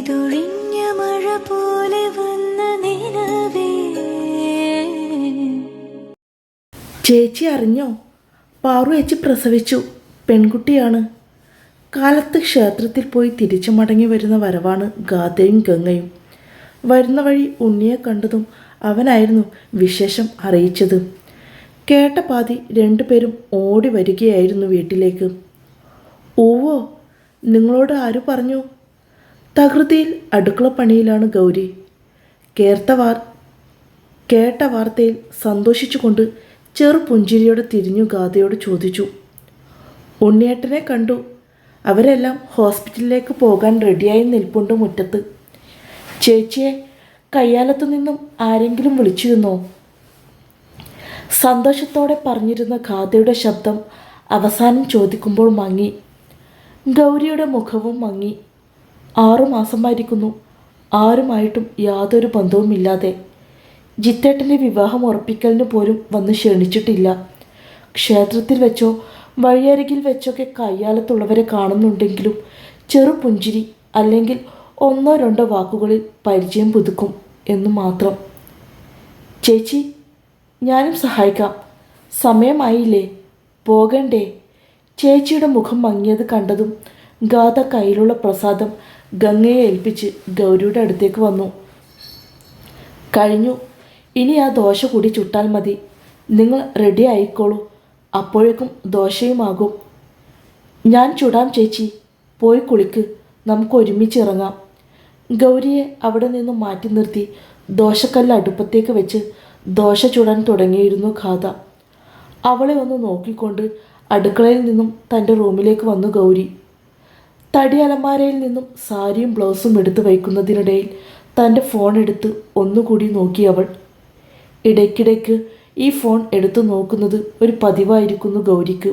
പെയ്തൊഴിഞ്ഞ മഴ പോലെ വന്ന നിലവേ. ചേച്ചി അറിഞ്ഞോ? പാറു ചേച്ചി പ്രസവിച്ചു. പെൺകുട്ടിയാണ്. കാലത്ത് ക്ഷേത്രത്തിൽ പോയി തിരിച്ചു മടങ്ങി വരുന്ന വരവാണ് ഗാഥയും ഗംഗയും. വരുന്ന വഴി ഉണ്ണിയെ കണ്ടതും അവനായിരുന്നു വിശേഷം അറിയിച്ചത്. കേട്ട പാതി രണ്ടുപേരും ഓടി വരികയായിരുന്നു വീട്ടിലേക്ക്. ഓവോ, നിങ്ങളോട് ആര് പറഞ്ഞു? തകൃതിയിൽ അടുക്കള പണിയിലാണ് ഗൗരി. കേട്ട വാർത്തയിൽ സന്തോഷിച്ചുകൊണ്ട് ചെറുപുഞ്ചിരിയോടെ തിരിഞ്ഞു ഗാഥയോട് ചോദിച്ചു. ഉണ്ണിയേട്ടനെ കണ്ടു. അവരെല്ലാം ഹോസ്പിറ്റലിലേക്ക് പോകാൻ റെഡിയായി നിൽപ്പുണ്ട് മുറ്റത്ത്. ചേച്ചിയെ കയ്യാലത്തു നിന്നും ആരെങ്കിലും വിളിച്ചിരുന്നോ? സന്തോഷത്തോടെ പറഞ്ഞിരുന്ന ഗാഥയുടെ ശബ്ദം അവസാനം ചോദിക്കുമ്പോൾ മങ്ങി. ഗൗരിയുടെ മുഖവും മങ്ങി. 6 മാസമായിരിക്കുന്നു. ആരുമായിട്ടും യാതൊരു ബന്ധവുമില്ലാതെ. ജിത്തേട്ടൻ്റെ വിവാഹം ഉറപ്പിക്കലിന് പോലും വന്ന് ക്ഷണിച്ചിട്ടില്ല. ക്ഷേത്രത്തിൽ വെച്ചോ വഴിയരികിൽ വെച്ചൊക്കെ കയ്യാലത്തുള്ളവരെ കാണുന്നുണ്ടെങ്കിലും ചെറുപുഞ്ചിരി അല്ലെങ്കിൽ 1-2 വാക്കുകളിൽ പരിചയം പുതുക്കും എന്നു മാത്രം. ചേച്ചി, ഞാനും സഹായിക്കാം. സമയമായില്ലേ? പോകണ്ടേ? ചേച്ചിയുടെ മുഖം മങ്ങിയത് കണ്ടതും ഗാഥ കയ്യിലുള്ള പ്രസാദം ഗംഗയെ ഏൽപ്പിച്ച് ഗൗരിയുടെ അടുത്തേക്ക് വന്നു. കഴിഞ്ഞു. ഇനി ആ ദോശ കൂടി ചുട്ടാൽ മതി. നിങ്ങൾ റെഡി ആയിക്കോളൂ. അപ്പോഴേക്കും ദോശയുമാകും. ഞാൻ ചുടാം ചേച്ചി. പോയി കുളിക്ക്. നമുക്ക് ഒരുമിച്ച് ഇറങ്ങാം. ഗൗരിയെ അവിടെ നിന്നും മാറ്റി നിർത്തി ദോശക്കല്ല് അടുപ്പത്തേക്ക് വെച്ച് ദോശ ചുടാൻ തുടങ്ങിയിരുന്നു ഗാഥ. അവളെ ഒന്ന് നോക്കിക്കൊണ്ട് അടുക്കളയിൽ നിന്നും തൻ്റെ റൂമിലേക്ക് വന്നു ഗൗരി. തടി അലമാരയിൽ നിന്നും സാരിയും ബ്ലൗസും എടുത്ത് വയ്ക്കുന്നതിനിടയിൽ തൻ്റെ ഫോൺ എടുത്ത് ഒന്നുകൂടി നോക്കി അവൾ. ഇടയ്ക്കിടയ്ക്ക് ഈ ഫോൺ എടുത്തു നോക്കുന്നത് ഒരു പതിവായിരിക്കുന്നു ഗൗരിക്ക്.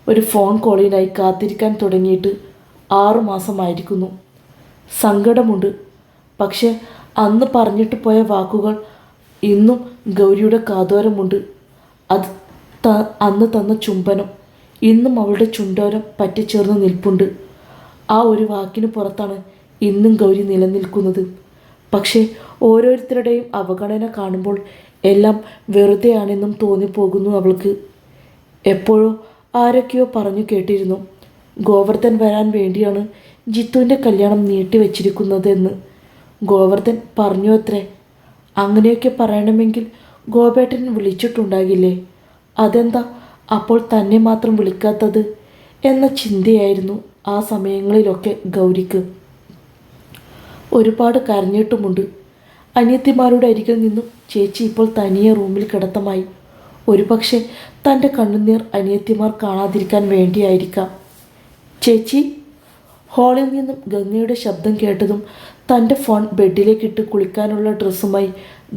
ഒരു ഫോൺ കോളിനായി കാത്തിരിക്കാൻ തുടങ്ങിയിട്ട് 6 മാസമായിരിക്കുന്നു. സങ്കടമുണ്ട്. പക്ഷെ അന്ന് പറഞ്ഞിട്ട് പോയ വാക്കുകൾ ഇന്നും ഗൗരിയുടെ കാതോരമുണ്ട്. അത് അന്ന് തന്ന ചുംബനം ഇന്നും അവളുടെ ചുണ്ടോരം പറ്റിച്ചേർന്ന് നിൽപ്പുണ്ട്. ആ ഒരു വാക്കിന് പുറത്താണ് ഇന്നും ഗൗരി നിലനിൽക്കുന്നത്. പക്ഷേ ഓരോരുത്തരുടെയും അവഗണന കാണുമ്പോൾ എല്ലാം വെറുതെയാണെന്നും തോന്നിപ്പോകുന്നു അവൾക്ക്. എപ്പോഴോ ആരൊക്കെയോ പറഞ്ഞു കേട്ടിരുന്നു, ഗോവർദ്ധൻ വരാൻ വേണ്ടിയാണ് ജിത്തുവിൻ്റെ കല്യാണം നീട്ടിവെച്ചിരിക്കുന്നതെന്ന്. ഗോവർദ്ധൻ പറഞ്ഞു അത്രേ. അങ്ങനെയൊക്കെ പറയണമെങ്കിൽ ഗോപേട്ടൻ വിളിച്ചിട്ടുണ്ടാകില്ലേ? അതെന്താ അപ്പോൾ തന്നെ മാത്രം വിളിക്കാത്തത് എന്ന ചിന്തയായിരുന്നു ആ സമയങ്ങളിലൊക്കെ ഗൗരിക്ക്. ഒരുപാട് കരഞ്ഞിട്ടുമുണ്ട്. അനിയത്തിമാരുടെ അരികിൽ നിന്നും ചേച്ചി ഇപ്പോൾ തനിയെ റൂമിൽ കിടത്തമായി. ഒരുപക്ഷെ തൻ്റെ കണ്ണുനീർ അനിയത്തിമാർ കാണാതിരിക്കാൻ വേണ്ടിയായിരിക്കാം. ചേച്ചി. ഹാളിൽ നിന്നും ഗംഗയുടെ ശബ്ദം കേട്ടതും തൻ്റെ ഫോൺ ബെഡിലേക്കിട്ട് കുളിക്കാനുള്ള ഡ്രസ്സുമായി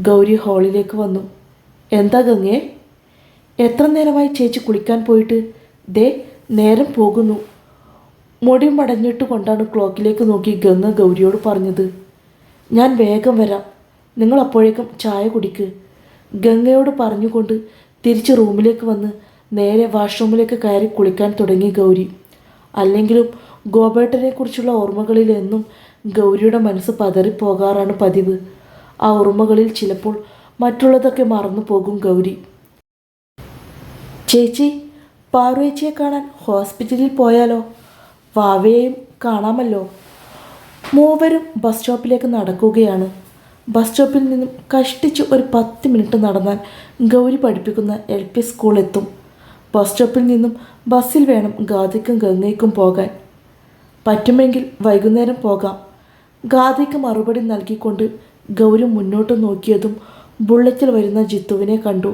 ഗൗരി ഹാളിലേക്ക് വന്നു. എന്താ ഗംഗേ? എത്ര നേരമായി ചേച്ചി കുളിക്കാൻ പോയിട്ട്? ദേ നേരം പോകുന്നു. മുടി മടഞ്ഞിട്ട് കൊണ്ടാണ് ക്ലോക്കിലേക്ക് നോക്കി ഗംഗ ഗൗരിയോട് പറഞ്ഞത്. ഞാൻ വേഗം വരാം. നിങ്ങൾ അപ്പോഴേക്കും ചായ കുടിക്ക്. ഗംഗയോട് പറഞ്ഞുകൊണ്ട് തിരിച്ച് റൂമിലേക്ക് വന്ന് നേരെ വാഷ്റൂമിലേക്ക് കയറി കുളിക്കാൻ തുടങ്ങി ഗൗരി. അല്ലെങ്കിലും ഗോപേട്ടനെക്കുറിച്ചുള്ള ഓർമ്മകളിൽ എന്നും ഗൗരിയുടെ മനസ്സ് പതറിപ്പോകാറാണ് പതിവ്. ആ ഓർമ്മകളിൽ ചിലപ്പോൾ മറ്റുള്ളതൊക്കെ മറന്നു പോകും ഗൗരി. ചേച്ചി, പാറുവേച്ചിയെ കാണാൻ ഹോസ്പിറ്റലിൽ പോയാലോ? വാവയെയും കാണാമല്ലോ. മൂവരും ബസ് സ്റ്റോപ്പിലേക്ക് നടക്കുകയാണ്. ബസ് സ്റ്റോപ്പിൽ നിന്നും കഷ്ടിച്ച് ഒരു 10 മിനിറ്റ് നടന്നാൽ ഗൗരി പഠിപ്പിക്കുന്ന LP സ്കൂൾ എത്തും. ബസ് സ്റ്റോപ്പിൽ നിന്നും ബസ്സിൽ വേണം ഗാഥയ്ക്കും ഗംഗയ്ക്കും പോകാൻ. പറ്റുമെങ്കിൽ വൈകുന്നേരം പോകാം. ഗാഥയ്ക്ക് മറുപടി നൽകിക്കൊണ്ട് ഗൗരി മുന്നോട്ട് നോക്കിയതും ബുള്ളറ്റിൽ വരുന്ന ജിത്തുവിനെ കണ്ടു.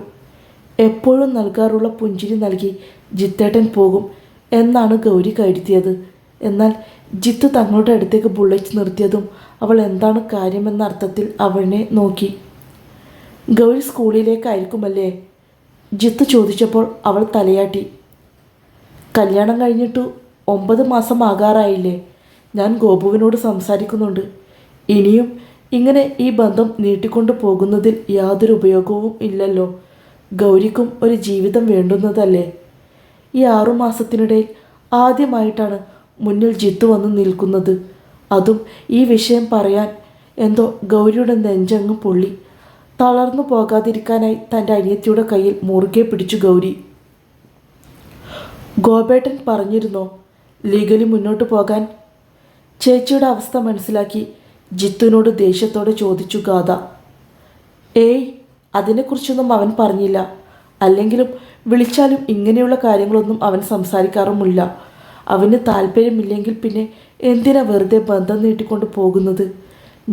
എപ്പോഴും നൽകാറുള്ള പുഞ്ചിരി നൽകി ജിത്തേട്ടൻ പോകും എന്നാണ് ഗൗരി കരുതിയത്. എന്നാൽ ജിത്തു തങ്ങളുടെ അടുത്തേക്ക് ബുള്ളറ്റ് നിർത്തിയതും അവൾ എന്താണ് കാര്യമെന്ന അർത്ഥത്തിൽ അവനെ നോക്കി. ഗൗരി സ്കൂളിലേക്കായിരിക്കുമല്ലേ? ജിത്തു ചോദിച്ചപ്പോൾ അവൾ തലയാട്ടി. കല്യാണം കഴിഞ്ഞിട്ട് 9 മാസം ആകാറായില്ലേ? ഞാൻ ഗോപുവിനോട് സംസാരിക്കുന്നുണ്ട്. ഇനിയും ഇങ്ങനെ ഈ ബന്ധം നീട്ടിക്കൊണ്ടു പോകുന്നതിൽ യാതൊരു ഉപയോഗവും ഇല്ലല്ലോ. ഗൗരിക്കും ഒരു ജീവിതം വേണ്ടുന്നതല്ലേ? ഈ 6 മാസത്തിനിടയിൽ ആദ്യമായിട്ടാണ് മുന്നിൽ ജിത്തു വന്ന് നിൽക്കുന്നത്. അതും ഈ വിഷയം പറയാൻ എന്തോ ഗൗരിയുടെ നെഞ്ചങ്ങ് പൊള്ളി. തളർന്നു പോകാതിരിക്കാനായി തൻ്റെ അനിയത്തിയുടെ കയ്യിൽ മുറുകെ പിടിച്ചു ഗൗരി. ഗോപേട്ടൻ പറഞ്ഞിരുന്നോ ലീഗലി മുന്നോട്ട് പോകാൻ? ചേച്ചിയുടെ അവസ്ഥ മനസ്സിലാക്കി ജിത്തുവിനോട് ദേഷ്യത്തോടെ ചോദിച്ചു ഗാഥ. ഏയ്, അതിനെക്കുറിച്ചൊന്നും അവൻ പറഞ്ഞില്ല. അല്ലെങ്കിലും വിളിച്ചാലും ഇങ്ങനെയുള്ള കാര്യങ്ങളൊന്നും അവൻ സംസാരിക്കാറുമില്ല. അവന് താല്പര്യമില്ലെങ്കിൽ പിന്നെ എന്തിനാ വെറുതെ ബന്ധം നീട്ടിക്കൊണ്ട് പോകുന്നത്?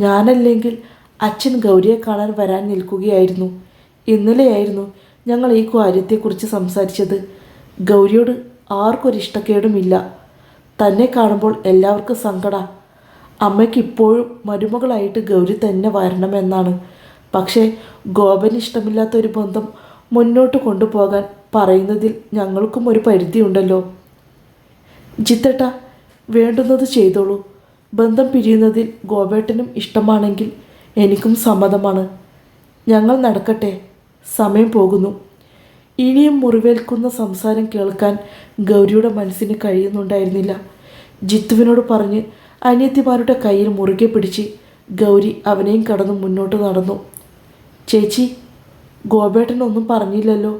ഞാനല്ലെങ്കിൽ അച്ഛൻ ഗൗരിയെ കാണാൻ വരാൻ നിൽക്കുകയായിരുന്നു. ഇന്നലെയായിരുന്നു ഞങ്ങൾ ഈ കാര്യത്തെക്കുറിച്ച് സംസാരിച്ചത്. ഗൗരിയോട് ആർക്കൊരിഷ്ടക്കേടുമില്ല. തന്നെ കാണുമ്പോൾ എല്ലാവർക്കും സങ്കടം. അമ്മയ്ക്ക് ഇപ്പോഴും മരുമകളായിട്ട് ഗൗരി തന്നെ വരണമെന്നാണ്. പക്ഷേ ഗോപന് ഇഷ്ടമില്ലാത്ത ഒരു ബന്ധം മുന്നോട്ട് കൊണ്ടുപോകാൻ പറയുന്നതിൽ ഞങ്ങൾക്കും ഒരു പരിധിയുണ്ടല്ലോ. ജിത്തേട്ട, വേണ്ടുന്നത് ചെയ്തോളൂ. ബന്ധം പിരിയുന്നതിൽ ഗോപേട്ടനും ഇഷ്ടമാണെങ്കിൽ എനിക്കും സമ്മതമാണ്. ഞങ്ങൾ നടക്കട്ടെ, സമയം പോകുന്നു. ഇനിയും മുറിവേൽക്കുന്ന സംസാരം കേൾക്കാൻ ഗൗരിയുടെ മനസ്സിന് കഴിയുന്നുണ്ടായിരുന്നില്ല. ജിത്തുവിനോട് പറഞ്ഞ് അനിയത്തിമാരുടെ കയ്യിൽ മുറുകെ പിടിച്ച് ഗൗരി അവനെയും കടന്ന് മുന്നോട്ട് നടന്നു. ചേച്ചി, ഗോപേട്ടനൊന്നും പറഞ്ഞില്ലല്ലോ.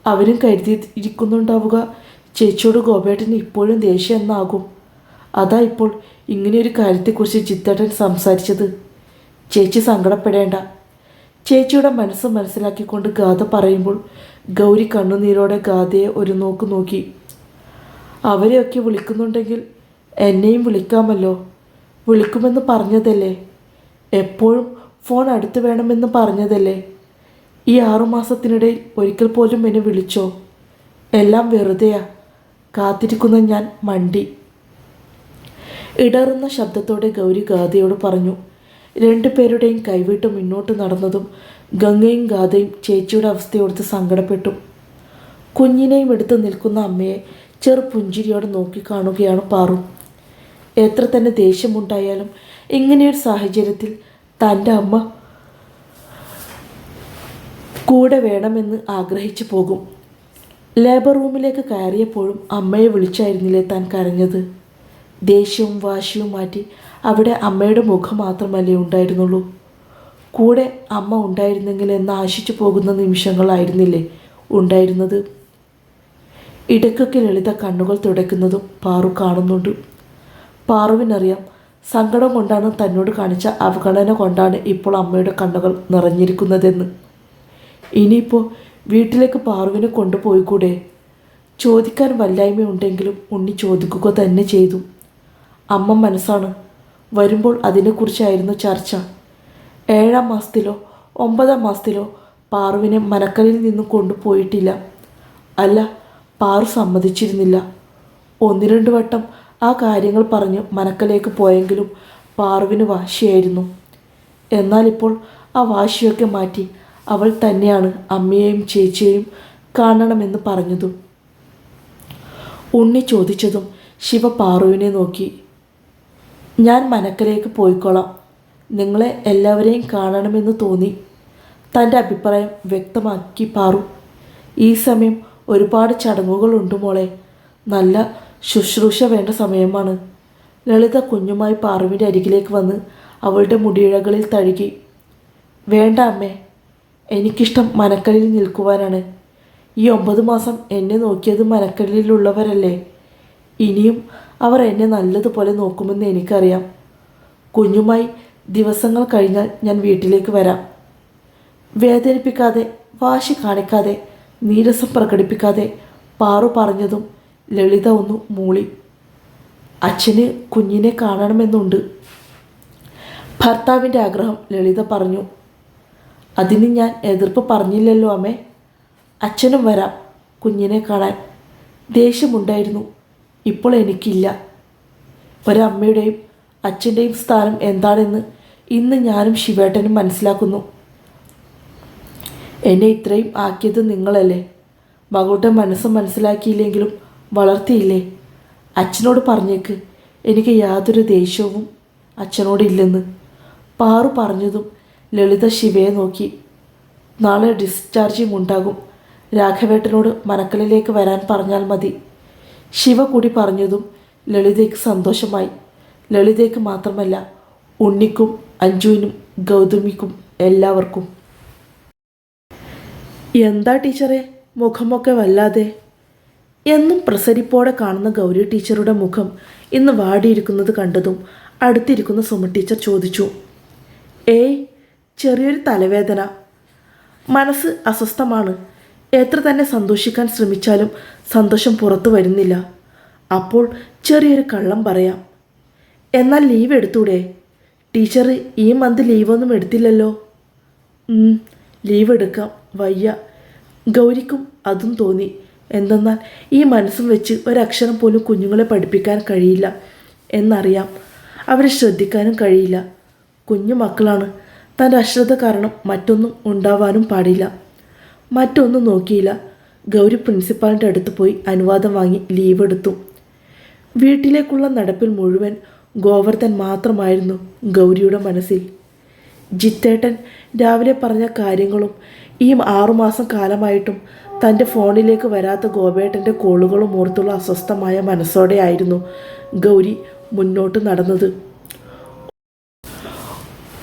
അവനും കരുതിയിരിക്കുന്നുണ്ടാവുക ചേച്ചിയോട് ഗോപേട്ടന് ഇപ്പോഴും ദേഷ്യം എന്നാകും. അതാ ഇപ്പോൾ ഇങ്ങനെയൊരു കാര്യത്തെക്കുറിച്ച് ജിത്തേട്ടൻ സംസാരിച്ചത്. ചേച്ചി സങ്കടപ്പെടേണ്ട. ചേച്ചിയുടെ മനസ്സ് മനസ്സിലാക്കിക്കൊണ്ട് ഗാഥ പറയുമ്പോൾ ഗൗരി കണ്ണുനീരോടെ ഗാഥയെ ഒരു നോക്ക് നോക്കി. അവരെയൊക്കെ വിളിക്കുന്നുണ്ടെങ്കിൽ എന്നെയും വിളിക്കാമല്ലോ. വിളിക്കുമെന്ന് പറഞ്ഞതല്ലേ? എപ്പോഴും ഫോൺ അടുത്ത് വേണമെന്ന് പറഞ്ഞതല്ലേ? ഈ 6 മാസത്തിനിടയിൽ ഒരിക്കൽ പോലും എന്നെ വിളിച്ചോ? എല്ലാം വെറുതെയാ. കാത്തിരിക്കുന്ന ഞാൻ മണ്ടി. ഇടറുന്ന ശബ്ദത്തോടെ ഗൗരി ഗാഥയോട് പറഞ്ഞു. 2 പേരുടെയും കൈവിട്ട് മുന്നോട്ട് നടന്നതും ഗംഗയും ഗാഥയും ചേച്ചിയുടെ അവസ്ഥയോർത്ത് സങ്കടപ്പെട്ടു. കുഞ്ഞിനെയും എടുത്ത് നിൽക്കുന്ന അമ്മയെ ചെറുപുഞ്ചിരിയോടെ നോക്കിക്കാണുകയാണ് പാറു. എത്ര തന്നെ ദേഷ്യമുണ്ടായാലും ഇങ്ങനെയൊരു സാഹചര്യത്തിൽ തൻ്റെ അമ്മ കൂടെ വേണമെന്ന് ആഗ്രഹിച്ചു പോകും. ലേബർ റൂമിലേക്ക് കയറിയപ്പോഴും അമ്മയെ വിളിച്ചായിരുന്നില്ലേ താൻ കരഞ്ഞത്? ദേഷ്യവും വാശിയും മാറ്റി അവിടെ അമ്മയുടെ മുഖം മാത്രമല്ലേ ഉണ്ടായിരുന്നുള്ളൂ. കൂടെ അമ്മ ഉണ്ടായിരുന്നെങ്കിൽ എന്ന് ആശിച്ചു പോകുന്ന നിമിഷങ്ങളായിരുന്നില്ലേ ഉണ്ടായിരുന്നത്? ഇടയ്ക്കൊക്കെ ലളിത കണ്ണുകൾ തുടയ്ക്കുന്നതും പാറു കാണുന്നുണ്ട്. പാറുവിനറിയാം, സങ്കടം കൊണ്ടാണ് തന്നോട് കാണിച്ച അവഗണന കൊണ്ടാണ് ഇപ്പോൾ അമ്മയുടെ കണ്ണുകൾ നിറഞ്ഞിരിക്കുന്നതെന്ന്. ഇനിയിപ്പോൾ വീട്ടിലേക്ക് പാറുവിനെ കൊണ്ടുപോയിക്കൂടെ? ചോദിക്കാൻ വല്ലായ്മയുണ്ടെങ്കിലും ഉണ്ണി ചോദിക്കുക തന്നെ ചെയ്തു. അമ്മ മനസ്സാണ്. വരുമ്പോൾ അതിനെക്കുറിച്ചായിരുന്നു ചർച്ച. 7-ാം മാസത്തിലോ 9-ാം മാസത്തിലോ പാറുവിനെ മനക്കലിൽ നിന്നും കൊണ്ടുപോയിട്ടില്ല. അല്ല, പാറു സമ്മതിച്ചിരുന്നില്ല. 1-2 വട്ടം ആ കാര്യങ്ങൾ പറഞ്ഞ് മനക്കലേക്ക് പോയെങ്കിലും പാറുവിന് വാശിയായിരുന്നു. എന്നാലിപ്പോൾ ആ വാശിയൊക്കെ മാറ്റി അവൾ തന്നെയാണ് അമ്മയെയും ചേച്ചിയെയും കാണണമെന്ന് പറഞ്ഞതും. ഉണ്ണി ചോദിച്ചതും ശിവ പാറുവിനെ നോക്കി. ഞാൻ മനക്കലേക്ക് പോയിക്കോളാം. നിങ്ങളെ എല്ലാവരെയും കാണണമെന്ന് തോന്നി. തൻ്റെ അഭിപ്രായം വ്യക്തമാക്കി പാറു. ഈ സമയം ഒരുപാട് ചടങ്ങുകളുണ്ട് മോളെ. നല്ല ശുശ്രൂഷ വേണ്ട സമയമാണ്. ലളിത കുഞ്ഞുമായി പാറുവിൻ്റെ അരികിലേക്ക് വന്ന് അവളുടെ മുടിയിഴകളിൽ തഴുകി. വേണ്ട അമ്മേ, എനിക്കിഷ്ടം മനക്കലിൽ നിൽക്കുവാനാണ്. ഈ 9 മാസം എന്നെ നോക്കിയത് മനക്കലിലുള്ളവരല്ലേ. ഇനിയും അവർ എന്നെ നല്ലതുപോലെ നോക്കുമെന്ന് എനിക്കറിയാം. കുഞ്ഞുമായി ദിവസങ്ങൾ കഴിഞ്ഞാൽ ഞാൻ വീട്ടിലേക്ക് വരാം. വേദനിപ്പിക്കാതെ, വാശി കാണിക്കാതെ, നീരസം പ്രകടിപ്പിക്കാതെ പാറു പറഞ്ഞതും ലളിത ഒന്ന് മൂളി. അച്ഛന് കുഞ്ഞിനെ കാണണമെന്നുണ്ട്. ഭർത്താവിൻ്റെ ആഗ്രഹം ലളിത പറഞ്ഞു. അതിന് ഞാൻ എതിർപ്പ് പറഞ്ഞില്ലല്ലോ അമ്മേ. അച്ഛനും വരാം കുഞ്ഞിനെ കാണാൻ. ദേഷ്യമുണ്ടായിരുന്നു, ഇപ്പോൾ എനിക്കില്ല. ഒരമ്മയുടെയും അച്ഛൻ്റെയും സ്ഥാനം എന്താണെന്ന് ഇന്ന് ഞാനും ശിവേട്ടനും മനസ്സിലാക്കുന്നു. എന്നെ ഇത്രയും ആക്കിയത് നിങ്ങളല്ലേ. മകളുടെ മനസ്സ് മനസ്സിലാക്കിയില്ലെങ്കിലും വളർത്തിയില്ലേ. അച്ഛനോട് പറഞ്ഞേക്ക് എനിക്ക് യാതൊരു ദേഷ്യവും അച്ഛനോടില്ലെന്ന്. പാറു പറഞ്ഞതും ലളിത ശിവയെ നോക്കി. നാളെ ഡിസ്ചാർജിങ് ഉണ്ടാകും. രാഘവേട്ടനോട് മനക്കലിലേക്ക് വരാൻ പറഞ്ഞാൽ മതി. ശിവ കൂടി പറഞ്ഞതും ലളിതയ്ക്ക് സന്തോഷമായി. ലളിതയ്ക്ക് മാത്രമല്ല, ഉണ്ണിക്കും അഞ്ജുവിനും ഗൗതമിക്കും എല്ലാവർക്കും. എന്താ ടീച്ചറെ മുഖമൊക്കെ വല്ലാതെ? എന്നും പ്രസരിപ്പോടെ കാണുന്ന ഗൗരി ടീച്ചറുടെ മുഖം ഇന്ന് വാടിയിരിക്കുന്നത് കണ്ടതും അടുത്തിരിക്കുന്ന സുമ ടീച്ചർ ചോദിച്ചു. ഏയ്, ചെറിയൊരു തലവേദന. മനസ്സ് അസ്വസ്ഥമാണ്. എത്ര തന്നെ സന്തോഷിക്കാൻ ശ്രമിച്ചാലും സന്തോഷം പുറത്തു വരുന്നില്ല. അപ്പോൾ ചെറിയൊരു കള്ളം പറയാം. എന്നാൽ ലീവ് എടുത്തൂടെ? ടീച്ചർ ഈ മന്ത് ലീവൊന്നും എടുത്തില്ലല്ലോ. ലീവ് എടുക്കാം, വയ്യ. ഗൗരിക്കും അതും തോന്നി. എന്തെന്നാൽ ഈ മനസ്സും വെച്ച് ഒരക്ഷരം പോലും കുഞ്ഞുങ്ങളെ പഠിപ്പിക്കാൻ കഴിയില്ല എന്നറിയാം. അവരെ ശ്രദ്ധിക്കാനും കഴിയില്ല. കുഞ്ഞു മക്കളാണ്. തൻ്റെ അശ്രദ്ധ കാരണം മറ്റൊന്നും ഉണ്ടാവാനും പാടില്ല. മറ്റൊന്നും നോക്കിയില്ല. ഗൗരി പ്രിൻസിപ്പാളിൻ്റെ അടുത്ത് പോയി അനുവാദം വാങ്ങി ലീവ് എടുത്തു. വീട്ടിലേക്കുള്ള നടപ്പിൽ മുഴുവൻ ഗോവർദ്ധൻ മാത്രമായിരുന്നു ഗൗരിയുടെ മനസ്സിൽ. ജിത്തേട്ടൻ രാവിലെ പറഞ്ഞ കാര്യങ്ങളും ഈ 6 മാസം കാലമായിട്ടും തൻ്റെ ഫോണിലേക്ക് വരാത്ത ഗോപേട്ടൻ്റെ കോളുകളും ഓർത്തുള്ള അസ്വസ്ഥമായ മനസ്സോടെയായിരുന്നു ഗൗരി മുന്നോട്ട് നടന്നത്.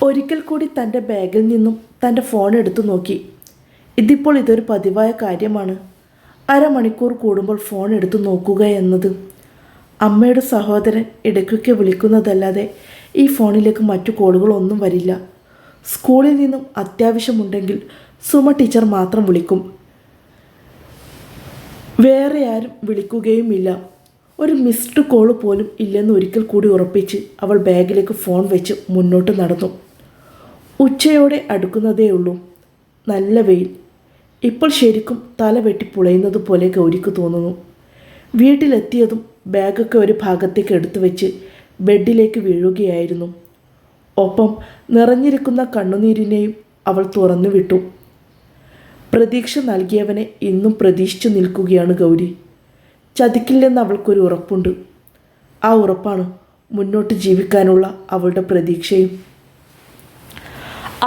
ഒരിക്കൽ കൂടി തൻ്റെ ബാഗിൽ നിന്നും തൻ്റെ ഫോൺ എടുത്തു നോക്കി. ഇതിപ്പോൾ ഇതൊരു പതിവായ കാര്യമാണ്. അരമണിക്കൂർ കൂടുമ്പോൾ ഫോൺ എടുത്തു നോക്കുക എന്നത്. അമ്മയുടെ സഹോദരൻ ഇടയ്ക്കൊക്കെ വിളിക്കുന്നതല്ലാതെ ഈ ഫോണിലേക്ക് മറ്റു കോളുകളൊന്നും വരില്ല. സ്കൂളിൽ നിന്നും അത്യാവശ്യമുണ്ടെങ്കിൽ സുമ ടീച്ചർ മാത്രം വിളിക്കും. വേറെ ആരും വിളിക്കുകയുമില്ല. ഒരു മിസ്ഡ് കോള് പോലും ഇല്ലെന്ന് ഒരിക്കൽ കൂടി ഉറപ്പിച്ച് അവൾ ബാഗിലേക്ക് ഫോൺ വെച്ച് മുന്നോട്ട് നടന്നു. ഉച്ചയോടെ അടുക്കുന്നതേയുള്ളൂ. നല്ല വെയിൽ. ഇപ്പോൾ ശരിക്കും തല വെട്ടി പുളയുന്നത് പോലെ ഗൗരിക്ക് തോന്നുന്നു. വീട്ടിലെത്തിയതും ബാഗൊക്കെ ഒരു ഭാഗത്തേക്ക് എടുത്തു വെച്ച് ബെഡിലേക്ക് വീഴുകയായിരുന്നു. ഒപ്പം നിറഞ്ഞിരിക്കുന്ന കണ്ണുനീരിനെയും അവൾ തുറന്നു വിട്ടു. പ്രതീക്ഷ നൽകിയവനെ ഇന്നും പ്രതീക്ഷിച്ചു നിൽക്കുകയാണ് ഗൗരി. ചതിക്കില്ലെന്ന് അവൾക്കൊരു ഉറപ്പുണ്ട്. ആ ഉറപ്പാണ് മുന്നോട്ട് ജീവിക്കാനുള്ള അവളുടെ പ്രതീക്ഷയും.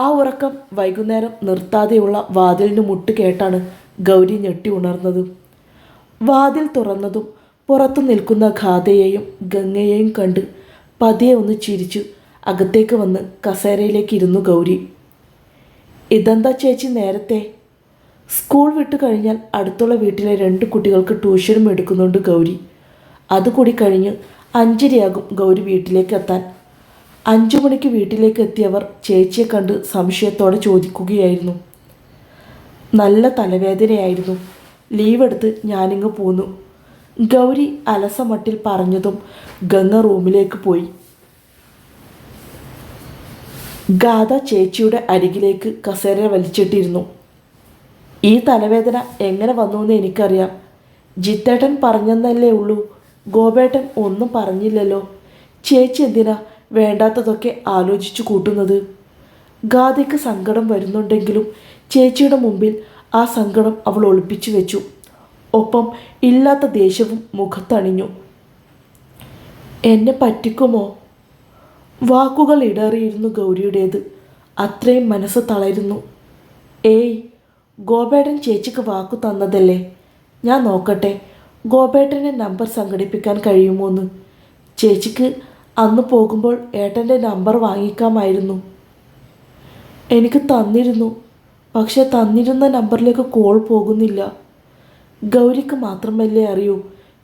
ആ ഉറക്കം വൈകുന്നേരം നിർത്താതെയുള്ള വാതിലിന് മുട്ട് കേട്ടാണ് ഗൗരി ഞെട്ടി ഉണർന്നത്. വാതിൽ തുറന്നതും പുറത്തു നിൽക്കുന്ന ഖാദയെയും ഗംഗയെയും കണ്ട് പതിയെ ഒന്ന് ചിരിച്ചു അകത്തേക്ക് വന്ന് കസേരയിലേക്ക് ഇരുന്നു ഗൗരി. ഇതെന്താ ചേച്ചി നേരത്തെ? സ്കൂൾ വിട്ട് കഴിഞ്ഞാൽ അടുത്തുള്ള വീട്ടിലെ 2 കുട്ടികൾക്ക് ട്യൂഷനും എടുക്കുന്നുണ്ട് ഗൗരി. അതുകൂടി കഴിഞ്ഞ് 5:30 ഗൗരി വീട്ടിലേക്ക് എത്താൻ. 5 മണിക്ക് വീട്ടിലേക്ക് എത്തിയവർ ചേച്ചിയെ കണ്ട് സംശയത്തോടെ ചോദിക്കുകയായിരുന്നു. നല്ല തലവേദനയായിരുന്നു, ലീവ് എടുത്ത് ഞാനിങ്ങ് പോന്നു. ഗൗരി അലസമട്ടിൽ പറഞ്ഞതും ഗംഗ റൂമിലേക്ക് പോയി. ഗാഥ ചേച്ചിയുടെ അരികിലേക്ക് കസേര വലിച്ചിട്ടിരുന്നു. ഈ തലവേദന എങ്ങനെ വന്നുവെന്ന് എനിക്കറിയാം. ജിത്തേട്ടൻ പറഞ്ഞെന്നല്ലേ ഉള്ളൂ. ഗോപേട്ടൻ ഒന്നും പറഞ്ഞില്ലല്ലോ. ചേച്ചി എന്തിനാ വേണ്ടാത്തതൊക്കെ ആലോചിച്ചു കൂട്ടുന്നത്? ഗാഥയ്ക്ക് സങ്കടം വരുന്നുണ്ടെങ്കിലും ചേച്ചിയുടെ മുമ്പിൽ ആ സങ്കടം അവൾ ഒളിപ്പിച്ചു വെച്ചു. ഒപ്പം ഇല്ലാത്ത ദേഷ്യവും മുഖത്തണിഞ്ഞു. എന്നെ പറ്റിക്കുമോ? വാക്കുകൾ ഇടറിയിരുന്നു ഗൗരിയുടേത്. അത്രയും മനസ്സ് തളരുന്നു. ഏയ്, ഗോപേട്ടൻ ചേച്ചിക്ക് വാക്കു തന്നതല്ലേ. ഞാൻ നോക്കട്ടെ ഗോപേട്ടൻ്റെ നമ്പർ സംഘടിപ്പിക്കാൻ കഴിയുമോന്ന്. ചേച്ചിക്ക് അന്ന് പോകുമ്പോൾ ഏട്ടൻ്റെ നമ്പർ വാങ്ങിക്കാമായിരുന്നു. എനിക്ക് തന്നിരുന്നു, പക്ഷെ തന്നിരുന്ന നമ്പറിലേക്ക് കോൾ പോകുന്നില്ല. ഗൗരിക്ക് മാത്രമല്ലേ അറിയൂ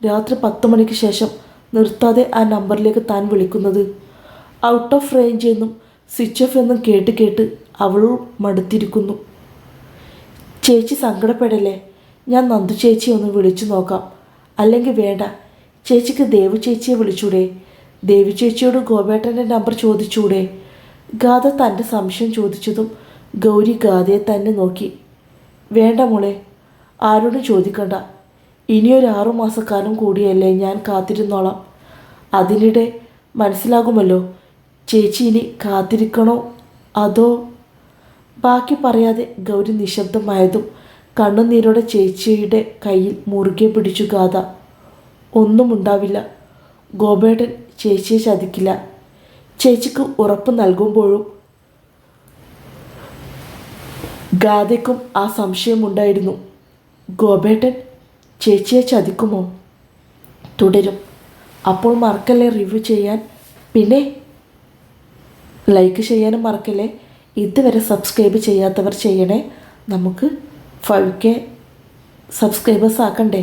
രാത്രി 10 മണിക്ക് ശേഷം നിർത്താതെ ആ നമ്പറിലേക്ക് താൻ വിളിക്കുന്നത്. ഔട്ട് ഓഫ് റേഞ്ച് എന്നും സ്വിച്ച് ഓഫ് എന്നും കേട്ട് കേട്ട് അവൾ മടുത്തിരിക്കുന്നു. ചേച്ചി സങ്കടപ്പെടല്ലേ. ഞാൻ നന്ദു ചേച്ചിയെ ഒന്ന് വിളിച്ചു നോക്കാം. അല്ലെങ്കിൽ വേണ്ട, ചേച്ചിക്ക് ദേവു ചേച്ചിയെ വിളിച്ചൂടെ? ദേവി ചേച്ചിയോട് ഗോപേട്ടൻ്റെ നമ്പർ ചോദിച്ചൂടെ? ഗാഥ തൻ്റെ സംശയം ചോദിച്ചതും ഗൗരി ഗാഥയെ തന്നെ നോക്കി. വേണ്ട മോളെ, ആരോടും ചോദിക്കണ്ട. ഇനിയൊരു 6 മാസക്കാലം കൂടിയല്ലേ ഞാൻ കാത്തിരുന്നോളാം. അതിനിടെ മനസ്സിലാകുമല്ലോ ചേച്ചി ഇനി കാത്തിരിക്കണോ അതോ. ബാക്കി പറയാതെ ഗൗരി നിശബ്ദമായതും കണ്ണുനീരോടെ ചേച്ചിയുടെ കയ്യിൽ മുറുകെ പിടിച്ചു ഗാഥ. ഒന്നും ഉണ്ടാവില്ല. ഗോപേട്ടൻ ചേച്ചിയെ ചതിക്കില്ല. ചേച്ചിക്ക് ഉറപ്പ് നൽകുമ്പോഴും ഗാഥയ്ക്കും ആ സംശയമുണ്ടായിരുന്നു. ഗോപേട്ടൻ ചേച്ചിയെ ചതിക്കുമോ? തുടരും. അപ്പോൾ മറക്കല്ലേ റിവ്യൂ ചെയ്യാൻ. പിന്നെ ലൈക്ക് ചെയ്യാനും മറക്കല്ലേ. ഇതുവരെ സബ്സ്ക്രൈബ് ചെയ്യാത്തവർ ചെയ്യണേ. നമുക്ക് 5K സബ്സ്ക്രൈബേഴ്സ് ആക്കണ്ടേ.